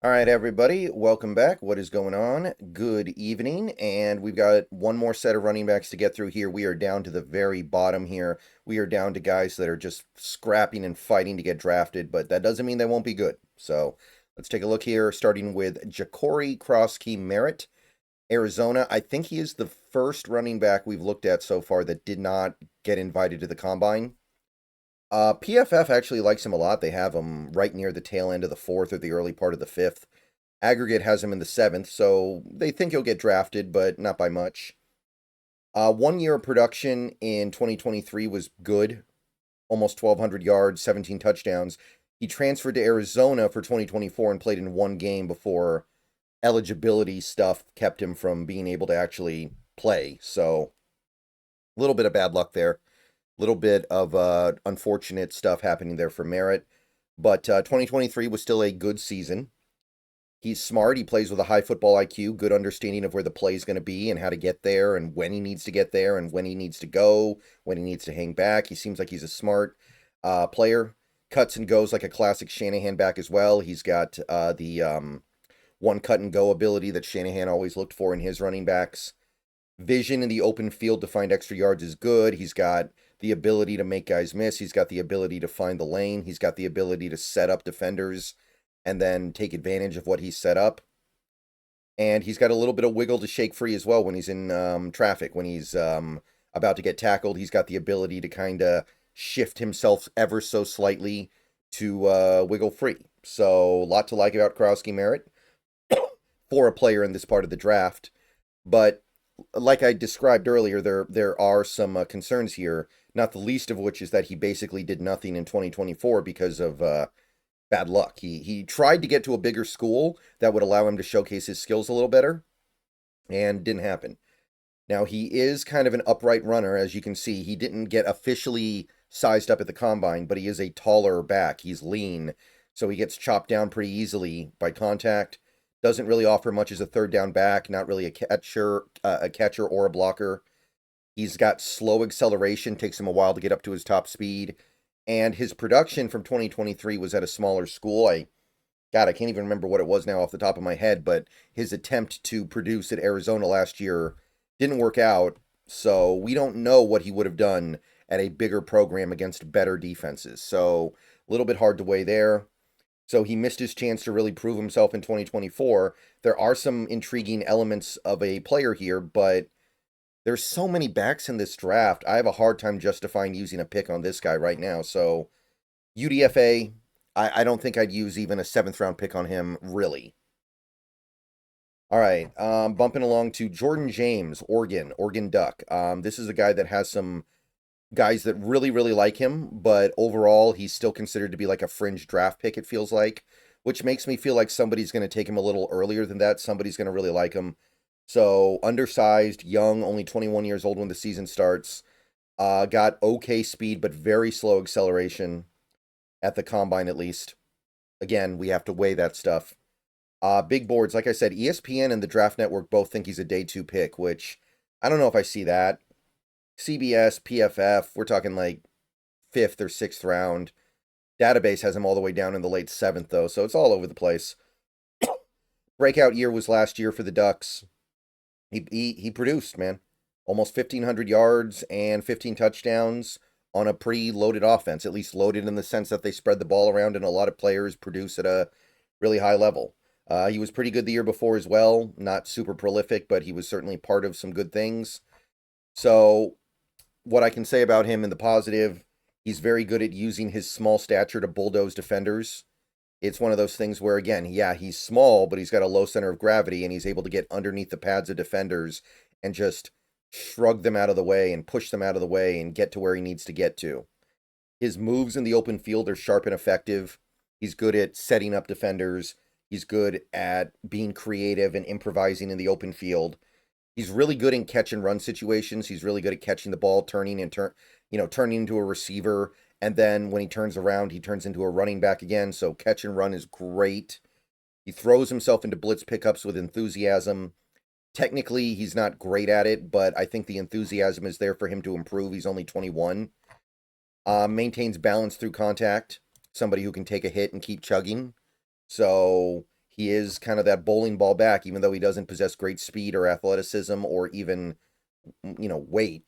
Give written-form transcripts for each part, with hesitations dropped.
All right, everybody, welcome back. What is going on? Good evening. And we've got one more set of running backs to get through here. We are down to the very bottom here. We are down to guys that are just scrapping and fighting to get drafted, but that doesn't mean they won't be good. So let's take a look here, starting with Jacory Croskey-Merritt, Arizona. I think he is the first running back we've looked at so far that did not get invited to the combine. PFF actually likes him a lot. They have him right near the tail end of the fourth or the early part of the fifth. Aggregate has him in the seventh, so they think he'll get drafted, but not by much. 1 year of production in 2023 was good, almost 1,200 yards, 17 touchdowns. He transferred to Arizona for 2024 and played in one game before eligibility stuff kept him from being able to actually play. So a little bit of bad luck there. Little bit of unfortunate stuff happening there for Merritt. But 2023 was still a good season. He's smart. He plays with a high football IQ, good understanding of where the play is going to be and how to get there and when he needs to get there and when he needs to go, when he needs to hang back. He seems like he's a smart player. Cuts and goes like a classic Shanahan back as well. He's got the one cut and go ability that Shanahan always looked for in his running backs. Vision in the open field to find extra yards is good. He's got the ability to make guys miss. He's got the ability to find the lane. He's got the ability to set up defenders and then take advantage of what he's set up. And he's got a little bit of wiggle to shake free as well when he's in traffic. When he's about to get tackled, he's got the ability to kind of shift himself ever so slightly to wiggle free. So a lot to like about Croskey-Merritt for a player in this part of the draft. But like I described earlier, there are some concerns here, not the least of which is that he basically did nothing in 2024 because of bad luck. He tried to get to a bigger school that would allow him to showcase his skills a little better, and didn't happen. Now, he is kind of an upright runner, as you can see. He didn't get officially sized up at the combine, but he is a taller back. He's lean, so he gets chopped down pretty easily by contact. Doesn't really offer much as a third down back, not really a catcher or a blocker. He's got slow acceleration, takes him a while to get up to his top speed. And his production from 2023 was at a smaller school. I can't even remember what it was now off the top of my head, but his attempt to produce at Arizona last year didn't work out. So we don't know what he would have done at a bigger program against better defenses. So a little bit hard to weigh there. So he missed his chance to really prove himself in 2024. There are some intriguing elements of a player here, but there's so many backs in this draft. I have a hard time justifying using a pick on this guy right now. So UDFA, I don't think I'd use even a seventh round pick on him, really. All right, bumping along to Jordan James, Oregon Duck. This is a guy that has some guys that really, really like him, but overall, he's still considered to be like a fringe draft pick, it feels like, which makes me feel like somebody's going to take him a little earlier than that. Somebody's going to really like him. So, undersized, young, only 21 years old when the season starts. Got okay speed, but very slow acceleration at the combine, at least. Again, we have to weigh that stuff. Big boards, like I said, ESPN and the Draft Network both think he's a day two pick, which I don't know if I see that. CBS, PFF, we're talking like fifth or sixth round. Database has him all the way down in the late seventh, though, so it's all over the place. Breakout year was last year for the Ducks. He produced, man. Almost 1,500 yards and 15 touchdowns on a pretty loaded offense, at least loaded in the sense that they spread the ball around and a lot of players produce at a really high level. He was pretty good the year before as well. Not super prolific, but he was certainly part of some good things. So what I can say about him in the positive, he's very good at using his small stature to bulldoze defenders. It's one of those things where, again, yeah, he's small, but he's got a low center of gravity, and he's able to get underneath the pads of defenders and just shrug them out of the way and push them out of the way and get to where he needs to get to. His moves in the open field are sharp and effective. He's good at setting up defenders. He's good at being creative and improvising in the open field. He's really good in catch and run situations. He's really good at catching the ball, turning into a receiver, and then when he turns around, he turns into a running back again. So catch and run is great. He throws himself into blitz pickups with enthusiasm. Technically, he's not great at it, but I think the enthusiasm is there for him to improve. He's only 21. Maintains balance through contact. Somebody who can take a hit and keep chugging. So He is kind of that bowling ball back, even though he doesn't possess great speed or athleticism or even, weight.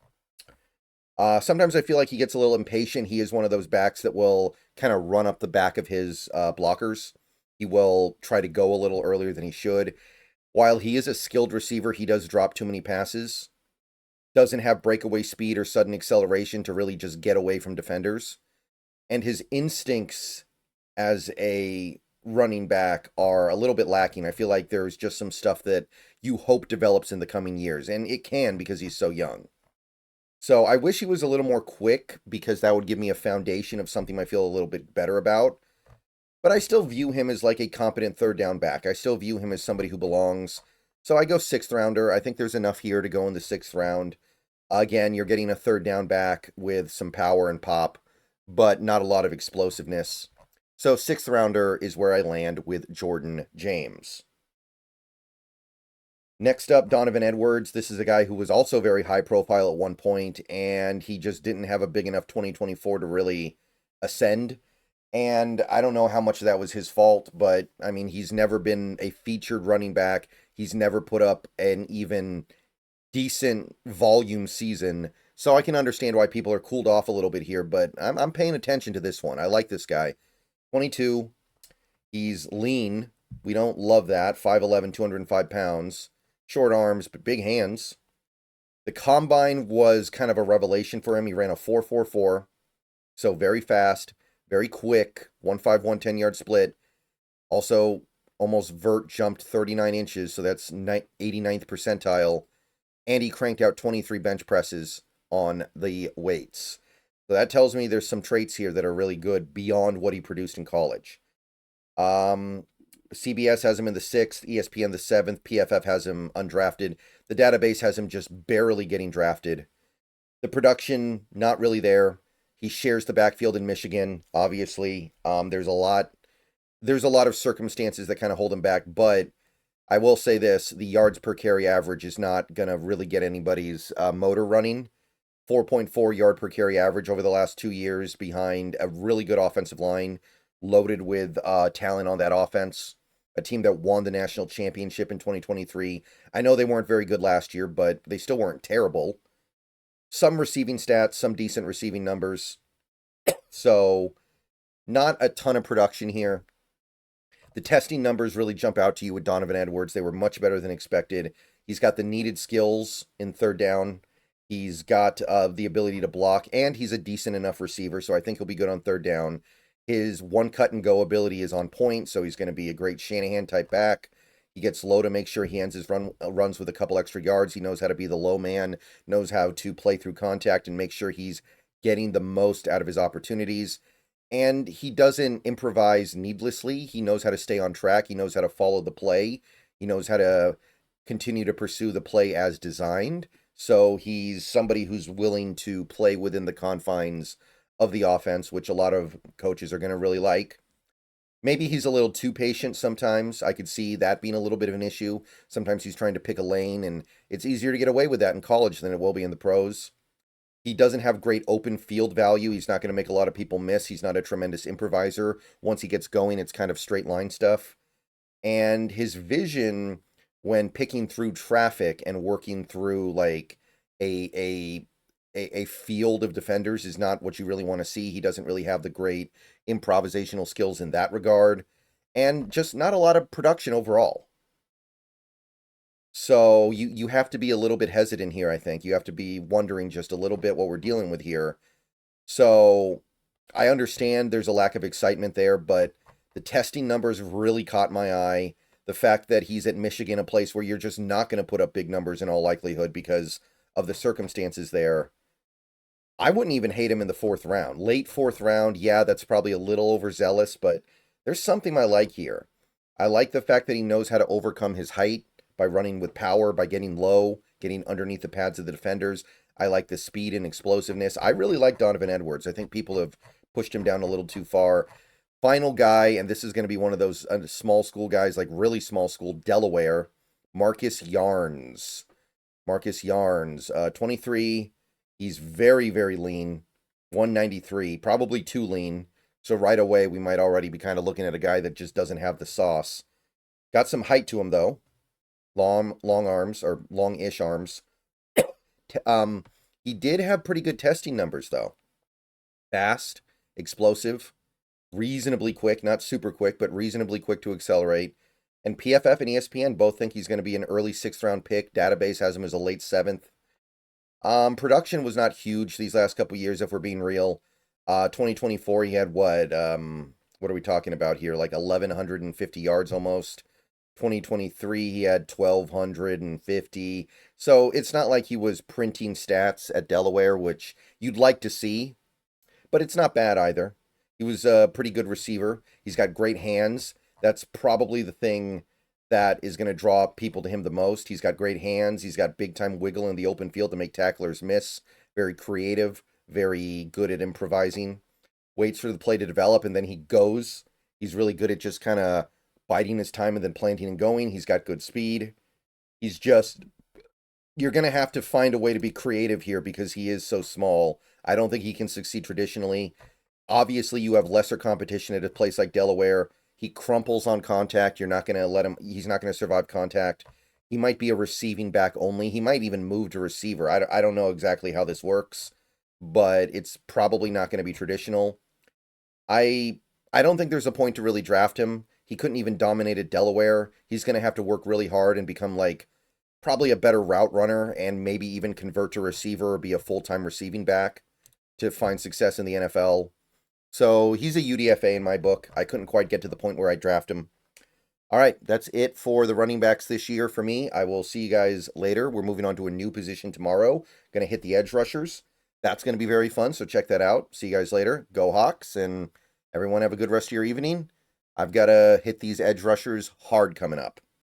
Sometimes I feel like he gets a little impatient. He is one of those backs that will kind of run up the back of his blockers. He will try to go a little earlier than he should. While he is a skilled receiver, he does drop too many passes. Doesn't have breakaway speed or sudden acceleration to really just get away from defenders. And his instincts as a running back are a little bit lacking. I feel like there's just some stuff that you hope develops in the coming years, and it can because he's so young. So I wish he was a little more quick because that would give me a foundation of something I feel a little bit better about. But I still view him as like a competent third down back. I still view him as somebody who belongs. So I go sixth rounder. I think there's enough here to go in the sixth round. Again, you're getting a third down back with some power and pop, but not a lot of explosiveness. So sixth rounder is where I land with Jordan James. Next up, Donovan Edwards. This is a guy who was also very high profile at one point, and he just didn't have a big enough 2024 to really ascend. And I don't know how much of that was his fault, but I mean, he's never been a featured running back. He's never put up an even decent volume season. So I can understand why people are cooled off a little bit here, but I'm paying attention to this one. I like this guy. 22. He's lean. We don't love that. 5'11", 205 pounds. Short arms, but big hands. The combine was kind of a revelation for him. He ran a 4.44, so very fast, very quick, 1.5, 110-yard split. Also, almost vert jumped 39 inches, so that's 89th percentile. And he cranked out 23 bench presses on the weights. So that tells me there's some traits here that are really good beyond what he produced in college. CBS has him in the 6th, ESPN the 7th, PFF has him undrafted. The database has him just barely getting drafted. The production, not really there. He shares the backfield in Michigan, obviously. There's a lot of circumstances that kind of hold him back, but I will say this, the yards per carry average is not going to really get anybody's motor running. 4.4 yard per carry average over the last 2 years behind a really good offensive line, loaded with talent on that offense. A team that won the national championship in 2023. I know they weren't very good last year, but they still weren't terrible. Some receiving stats, some decent receiving numbers. So, not a ton of production here. The testing numbers really jump out to you with Donovan Edwards. They were much better than expected. He's got the needed skills in third down. He's got the ability to block, and he's a decent enough receiver, so I think he'll be good on third down. His one cut and go ability is on point, so he's going to be a great Shanahan type back. He gets low to make sure he ends his runs with a couple extra yards. He knows how to be the low man, knows how to play through contact and make sure he's getting the most out of his opportunities. And he doesn't improvise needlessly. He knows how to stay on track. He knows how to follow the play. He knows how to continue to pursue the play as designed. So he's somebody who's willing to play within the confines of the offense, which a lot of coaches are going to really like. Maybe he's a little too patient sometimes. I could see that being a little bit of an issue. Sometimes he's trying to pick a lane, and it's easier to get away with that in college than it will be in the pros. He doesn't have great open field value. He's not going to make a lot of people miss. He's not a tremendous improviser. Once he gets going, it's kind of straight line stuff. And his vision when picking through traffic and working through like a field of defenders is not what you really want to see. He doesn't really have the great improvisational skills in that regard, and just not a lot of production overall. So you have to be a little bit hesitant here, I think. You have to be wondering just a little bit what we're dealing with here. So I understand there's a lack of excitement there, but the testing numbers really caught my eye. The fact that he's at Michigan, a place where you're just not going to put up big numbers in all likelihood because of the circumstances there. I wouldn't even hate him in the 4th round. Late 4th round, yeah, that's probably a little overzealous, but there's something I like here. I like the fact that he knows how to overcome his height by running with power, by getting low, getting underneath the pads of the defenders. I like the speed and explosiveness. I really like Donovan Edwards. I think people have pushed him down a little too far. Final guy, and this is going to be one of those small school guys, like really small school, Delaware, Marcus Yarns. 23. He's very, very lean, 193, probably too lean. So right away, we might already be kind of looking at a guy that just doesn't have the sauce. Got some height to him though. Long arms or long-ish arms. He did have pretty good testing numbers though. Fast, explosive, reasonably quick, not super quick, but reasonably quick to accelerate. And PFF and ESPN both think he's going to be an early 6th-round pick. Database has him as a late 7th. Production was not huge these last couple years, if we're being real. 2024, he had what are we talking about here? Like 1,150 yards almost. 2023, he had 1,250. So it's not like he was printing stats at Delaware, which you'd like to see, but it's not bad either. He was a pretty good receiver. He's got great hands. That's probably the thing that is going to draw people to him the most. He's got great hands. He's got big-time wiggle in the open field to make tacklers miss. Very creative, very good at improvising. Waits for the play to develop, and then he goes. He's really good at just kind of biding his time and then planting and going. He's got good speed. He's just... You're going to have to find a way to be creative here because he is so small. I don't think he can succeed traditionally. Obviously, you have lesser competition at a place like Delaware. He crumples on contact. You're not going to let him... He's not going to survive contact. He might be a receiving back only. He might even move to receiver. I don't know exactly how this works, but it's probably not going to be traditional. I don't think there's a point to really draft him. He couldn't even dominate at Delaware. He's going to have to work really hard and become like probably a better route runner and maybe even convert to receiver or be a full-time receiving back to find success in the NFL. So he's a UDFA in my book. I couldn't quite get to the point where I draft him. All right, that's it for the running backs this year for me. I will see you guys later. We're moving on to a new position tomorrow. Going to hit the edge rushers. That's going to be very fun, so check that out. See you guys later. Go Hawks, and everyone have a good rest of your evening. I've got to hit these edge rushers hard coming up.